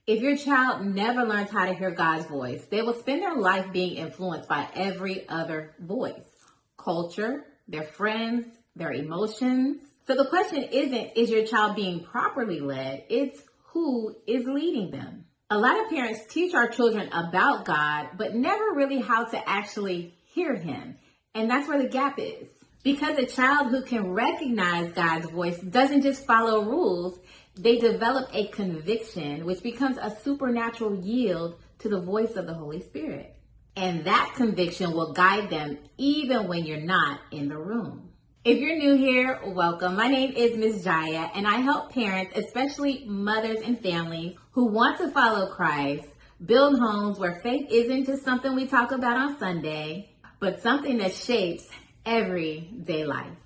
If your child never learns how to hear God's voice, they will spend their life being influenced by every other voice, culture, their friends, their emotions. So the question isn't, is your child being properly led? It's who is leading them. A lot of parents teach our children about God, but never really how to actually hear him. And that's where the gap is. Because a child who can recognize God's voice doesn't just follow rules, they develop a conviction, which becomes a supernatural yield to the voice of the Holy Spirit. And that conviction will guide them even when you're not in the room. If you're new here, welcome. My name is Ms. Jaya, and I help parents, especially mothers and families who want to follow Christ, build homes where faith isn't just something we talk about on Sunday, but something that shapes everyday life.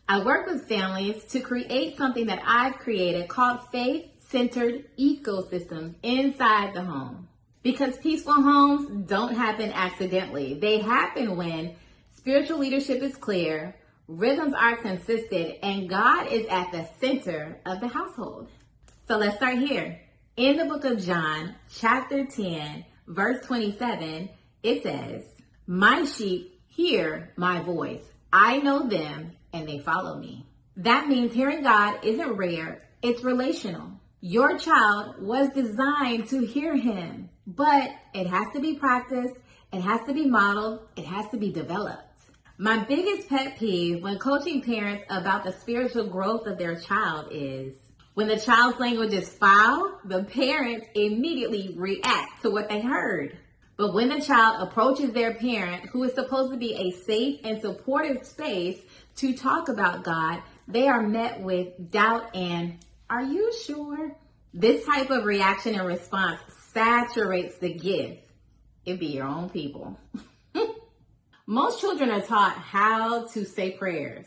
I work with families to create something that I've created called faith-centered ecosystems inside the home. Because peaceful homes don't happen accidentally. They happen when spiritual leadership is clear, rhythms are consistent, and God is at the center of the household. So let's start here. In the book of John, chapter 10, verse 27, it says, "My sheep hear my voice. I know them and they follow me." That means hearing God isn't rare, it's relational. Your child was designed to hear him, but it has to be practiced, it has to be modeled, it has to be developed. My biggest pet peeve when coaching parents about the spiritual growth of their child is when the child's language is foul, the parents immediately react to what they heard. But when the child approaches their parent, who is supposed to be a safe and supportive space to talk about God, they are met with doubt and, "Are you sure?" This type of reaction and response saturates the gift. It be your own people. Most children are taught how to say prayers,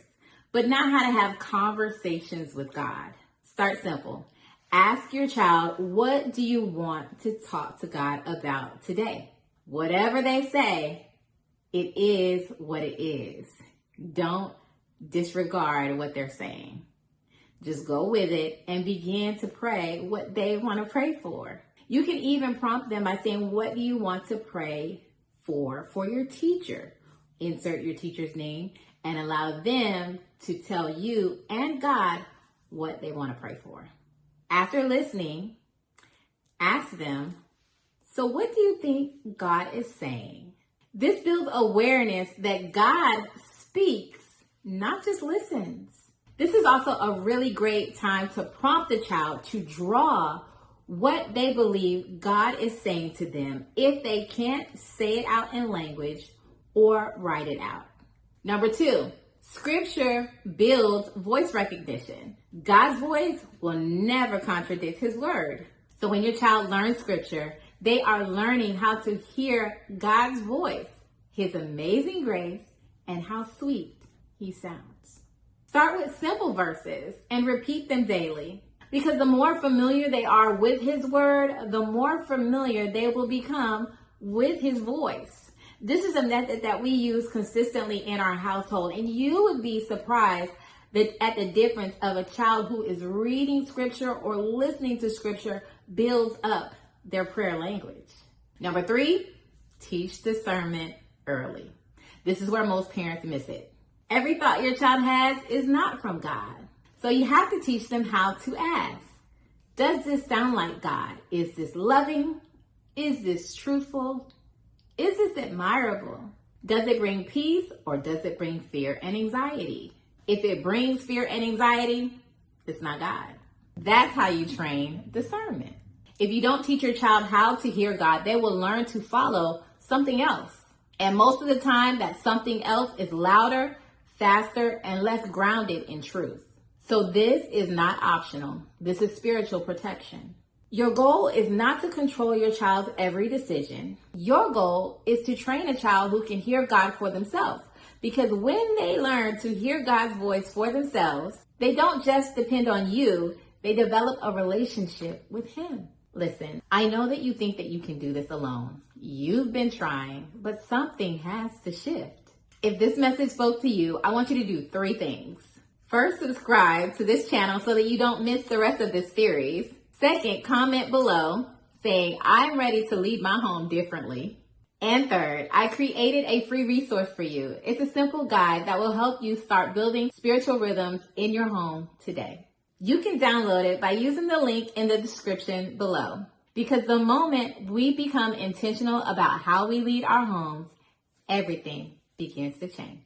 but not how to have conversations with God. Start simple. Ask your child, what do you want to talk to God about today? Whatever they say, it is what it is. Don't disregard what they're saying. Just go with it and begin to pray what they want to pray for. You can even prompt them by saying, what do you want to pray for your teacher? Insert your teacher's name and allow them to tell you and God what they want to pray for. After listening, ask them, so what do you think God is saying? This builds awareness that God speaks, not just listens. This is also a really great time to prompt the child to draw what they believe God is saying to them if they can't say it out in language or write it out. Number 2, scripture builds voice recognition. God's voice will never contradict his word. So when your child learns scripture, they are learning how to hear God's voice, his amazing grace, and how sweet he sounds. Start with simple verses and repeat them daily, because the more familiar they are with his word, the more familiar they will become with his voice. This is a method that we use consistently in our household, and you would be surprised at the difference of a child who is reading scripture or listening to scripture builds up their prayer language. Number 3, teach discernment early. This is where most parents miss it. Every thought your child has is not from God. So you have to teach them how to ask. Does this sound like God? Is this loving? Is this truthful? Is this admirable? Does it bring peace or does it bring fear and anxiety? If it brings fear and anxiety, it's not God. That's how you train discernment. If you don't teach your child how to hear God, they will learn to follow something else. And most of the time, that something else is louder, faster, and less grounded in truth. So this is not optional. This is spiritual protection. Your goal is not to control your child's every decision. Your goal is to train a child who can hear God for themselves. Because when they learn to hear God's voice for themselves, they don't just depend on you, they develop a relationship with him. Listen, I know that you think that you can do this alone. You've been trying, but something has to shift. If this message spoke to you, I want you to do 3 things. First, subscribe to this channel so that you don't miss the rest of this series. Second, comment below saying, I'm ready to lead my home differently. And third, I created a free resource for you. It's a simple guide that will help you start building spiritual rhythms in your home today. You can download it by using the link in the description below. Because the moment we become intentional about how we lead our homes, everything begins to change.